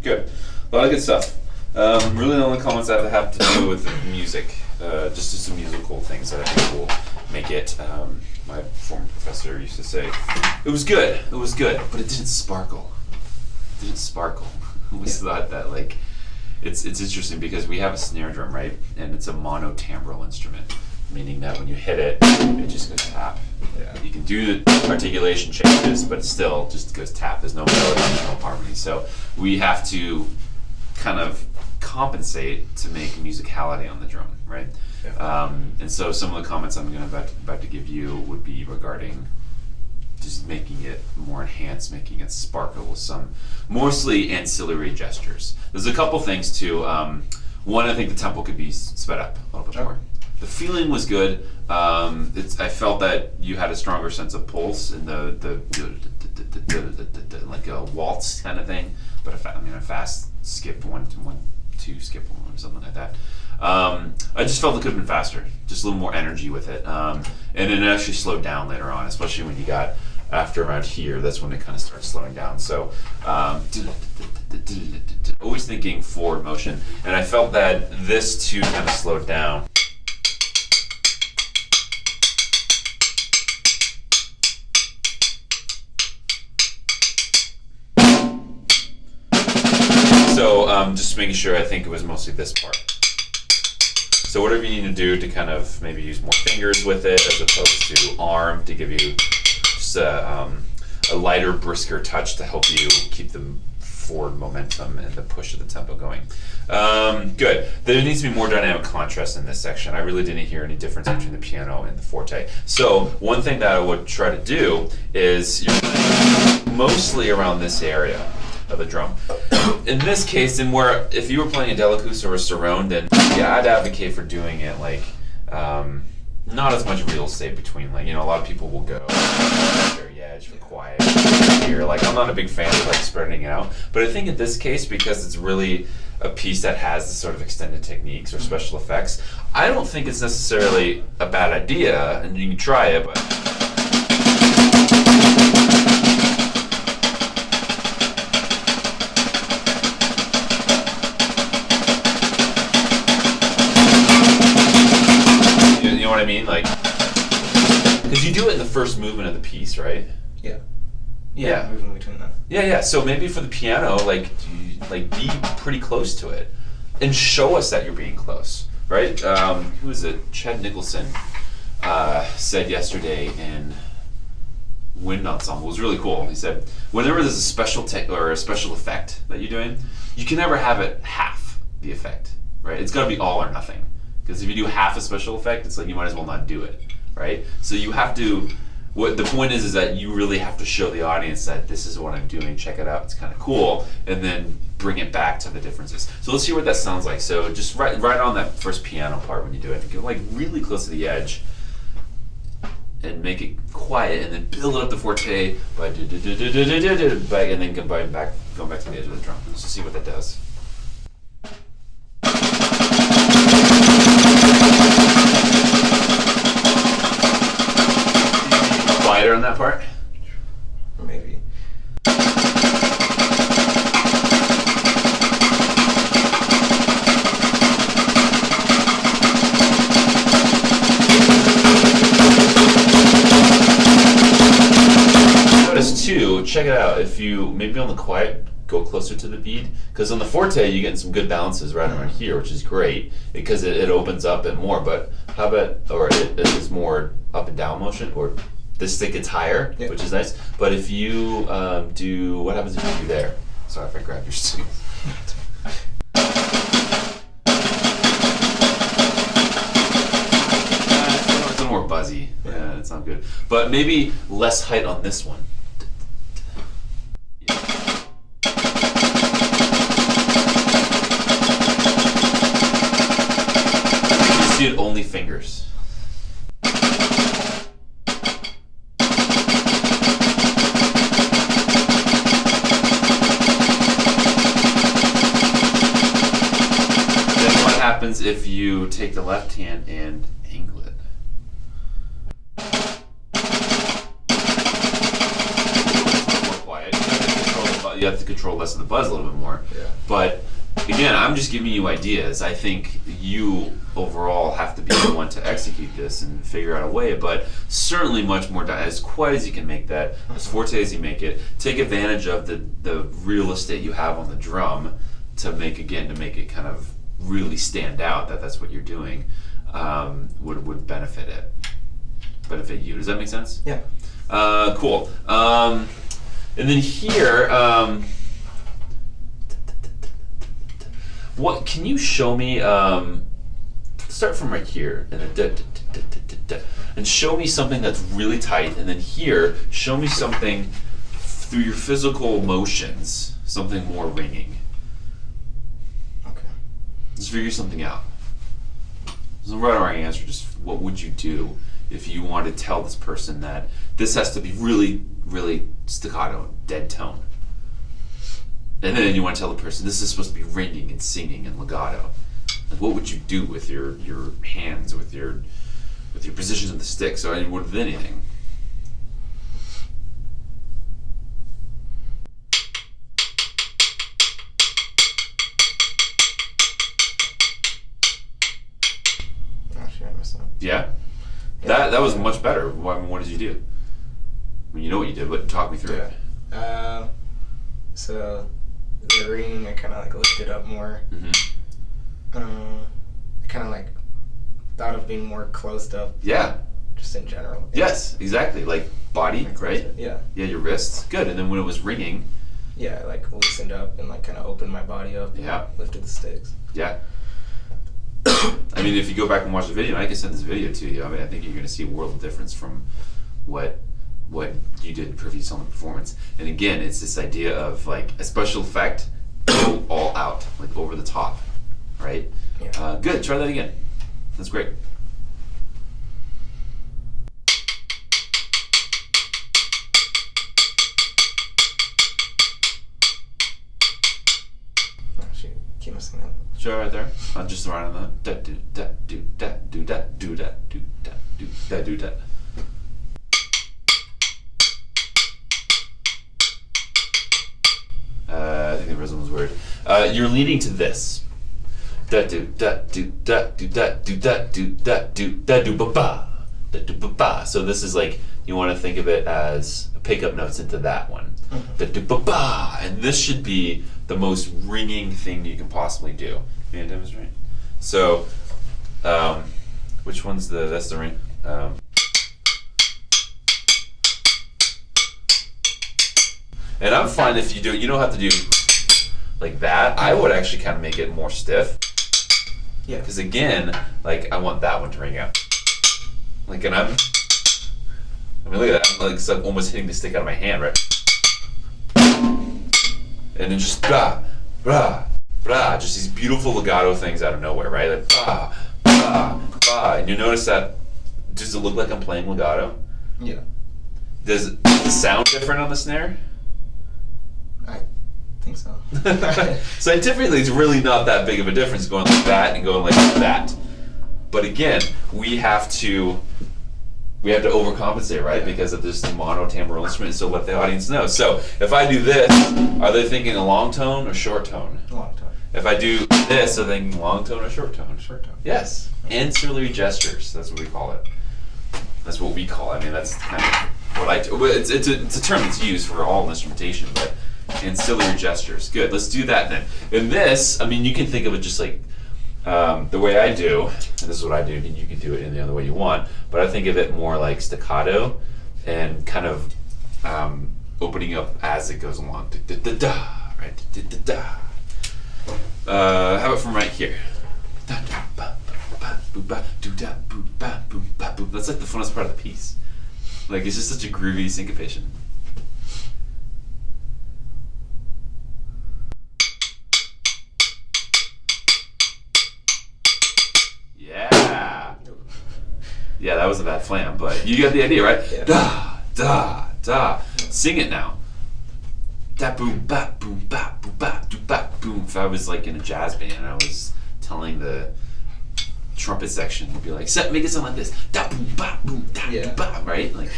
Good. A lot of good stuff. Really the only comments I have to do with music. Just some musical things that I think will make it. My former professor used to say, it was good, but it didn't sparkle. It didn't sparkle. I always thought that, like, it's interesting because we have a snare drum, right? And it's a monotimbral instrument, meaning that when you hit it, it just goes tap. Yeah. You can do the articulation changes, but it still just goes tap. There's no melody, no harmony. So we have to kind of compensate to make musicality on the drum, right? Yeah. And so some of the comments I'm about to give you would be regarding just making it more enhanced, making it sparkle with some mostly ancillary gestures. There's a couple things too. One, I think the tempo could be sped up a little bit more. The feeling was good. I felt that you had a stronger sense of pulse in the like a waltz kind of thing, but a fast skip 1 2 skip 1 or something like that. I just felt it could have been faster, just a little more energy with it, and it actually slowed down later on, especially when you got after around here. That's when it kind of starts slowing down. So always thinking forward motion, and I felt that this too kind of slowed down. So just making sure, I think it was mostly this part. So whatever you need to do to kind of maybe use more fingers with it as opposed to arm to give you just a lighter, brisker touch to help you keep the forward momentum and the push of the tempo going. Good. There needs to be more dynamic contrast in this section. I really didn't hear any difference between the piano and the forte. So one thing that I would try to do is mostly around this area of the drum. In this case, if you were playing a Delacoustre or a Surround, then yeah, I'd advocate for doing it like not as much real estate between, like, a lot of people will go very edge for quiet here. Like, I'm not a big fan of like spreading it out, but I think in this case, because it's really a piece that has this sort of extended techniques or special effects, I don't think it's necessarily a bad idea, and you can try it, but what I mean? Like, because you do it in the first movement of the piece, right? Yeah. Moving between them. Yeah. So maybe for the piano, like be pretty close to it, and show us that you're being close, right? Who is it? Chad Nicholson said yesterday in Wind Ensemble. It was really cool. He said, whenever there's a special or a special effect that you're doing, you can never have it half the effect, right? It's got to be all or nothing. Because if you do half a special effect, it's like you might as well not do it, right? So you have to, what the point is that you really have to show the audience that this is what I'm doing, check it out, it's kind of cool, and then bring it back to the differences. So let's see what that sounds like. So just right on that first piano part when you do it, get like really close to the edge and make it quiet, and then build up the forte by and then going back to the edge of the drum. Let's just see what that does. Quieter on that part? Maybe. Notice too, check it out, if you, maybe on the quiet, go closer to the beat, because on the forte you get some good balances right around here, which is great, because it opens up it more, but how about, or it is more up and down motion, or this stick gets higher, which is nice. But if you do, what happens if you do there? Sorry if I grab your stick. It's a little more buzzy. Yeah, it's not good. But maybe less height on this one. You see it only fingers. Happens if you take the left hand and angle it. More quiet. You have to control less of the buzz a little bit more. Yeah. But again, I'm just giving you ideas. I think you overall have to be the one to execute this and figure out a way, but certainly much more as quiet as you can make that, as forte as you make it. Take advantage of the real estate you have on the drum to make it kind of really stand out that that's what you're doing. Would benefit you. Does that make sense? Yeah. Cool. And then here, what can you show me? Start from right here, and then and show me something that's really tight, and then here, show me something through your physical motions, something more ringing. Okay. Let's figure something out. There's no right or wrong answer. Just what would you do if you want to tell this person that this has to be really, really staccato, dead tone, and then you want to tell the person this is supposed to be ringing and singing and legato? Like, what would you do with your hands, with your position of the stick? So I mean, with anything. Actually, I messed up. Yeah? That was much better. I mean, what did you do? I mean, you know what you did, but talk me through it. So the ringing, I kind of like lifted up more. Mm-hmm. I kind of like thought of being more closed up. Yeah. Just in general. Yes, exactly. Like body, Like right? Yeah. Yeah, your wrists. Good. And then when it was ringing, Yeah, I like loosened up and like kind of opened my body up. And Yeah. lifted the sticks. yeah. I mean, if you go back and watch the video, and I can send this video to you. I mean, I think you're going to see a world of difference from what you did previous on the performance. And again, it's this idea of like a special effect, go all out, like over the top, right? Yeah. Good. Try that again. That's great. Actually, keep messing up. Try right there. Just around on the da do da do da do da do da do da do da do da. I think the rhythm was weird. You're leading to this. Da do da do da do da do da do da do da do ba ba da do ba ba. So this is like you want to think of it as pickup notes into that one. Da do ba ba, and this should be the most ringing thing you can possibly do. Can you demonstrate? So, which one's that's the ring? And I'm fine if you don't have to do like that. I would actually kind of make it more stiff. Yeah. Because again, like I want that one to ring out. Like, and I mean, look at that. I'm like it's like almost hitting the stick out of my hand, right? And then just blah, blah, blah, just these beautiful legato things out of nowhere, right? Like blah, blah, blah. And you notice that, does it look like I'm playing legato? Yeah. Does the sound different on the snare? I think so. Scientifically, it's really not that big of a difference going like that and going like that. But again, we have to overcompensate, right? Because of this monotimbral instrument, so let the audience know. So if I do this, are they thinking a long tone or short tone? Long time. If I do this, are they thinking long tone or short tone? Short time. Yes. Ancillary gestures. That's what we call it. That's what we call it. I mean, that's kind of what I do. It's a term that's used for all instrumentation, but ancillary gestures. Good. Let's do that then. In this, I mean, you can think of it just like the way I do, and this is what I do, and you can do it any other way you want, but I think of it more like staccato and kind of opening up as it goes along. Da-da-da, right? Da-da-da. How about from right here? That's like the funnest part of the piece. Like, it's just such a groovy syncopation. Yeah, that was a bad flam, but you got the idea, right? Yeah. Da, da, da. Sing it now. Da boom, ba boom, ba boom, ba do ba boom. If I was like in a jazz band and I was telling the trumpet section, it'd be like, make it sound like this. Da boom, ba boom, da do ba, right? Like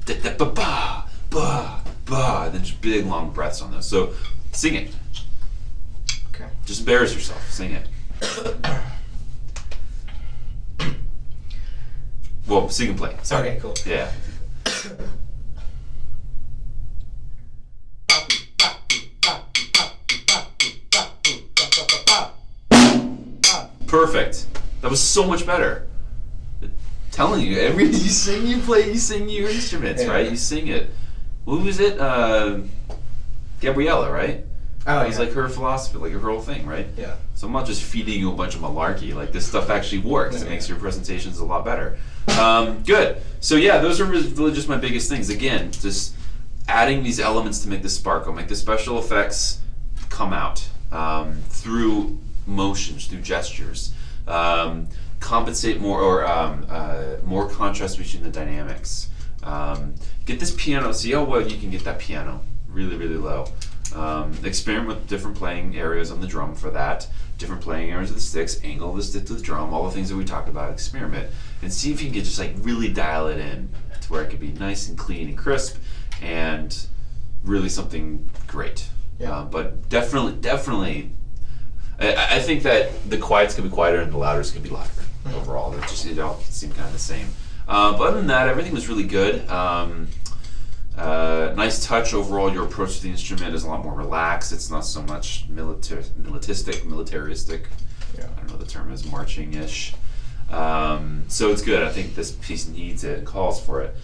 da da ba ba ba bah, and then just big long breaths on those. So sing it. Okay. Just embarrass yourself. Sing it. Well, sing and play. Sorry. Okay, cool. Yeah. Perfect. That was so much better. Telling you, you sing, you play, you sing your instruments, right? You sing it. Who was it? Gabriella, right? Oh, It was like her philosophy, like her whole thing, right? Yeah. So I'm not just feeding you a bunch of malarkey. Like, this stuff actually works. It makes your presentations a lot better. Good. So yeah, those are really just my biggest things. Again, just adding these elements to make the sparkle, make the special effects come out through motions, through gestures. Compensate more, or more contrast between the dynamics. Get this piano. See how well you can get that piano really, really low. Experiment with different playing areas on the drum for that, different playing areas of the sticks, angle of the stick to the drum, all the things that we talked about. Experiment and see if you can get just like really dial it in to where it could be nice and clean and crisp, and really something great. Yeah. But definitely, I think that the quiets could be quieter and the louders could be louder. Overall, they all seem kind of the same. But other than that, everything was really good. Nice touch overall. Your approach to the instrument is a lot more relaxed. It's not so much militaristic. Yeah. I don't know what the term is, marching-ish. So it's good. I think this piece needs it and calls for it.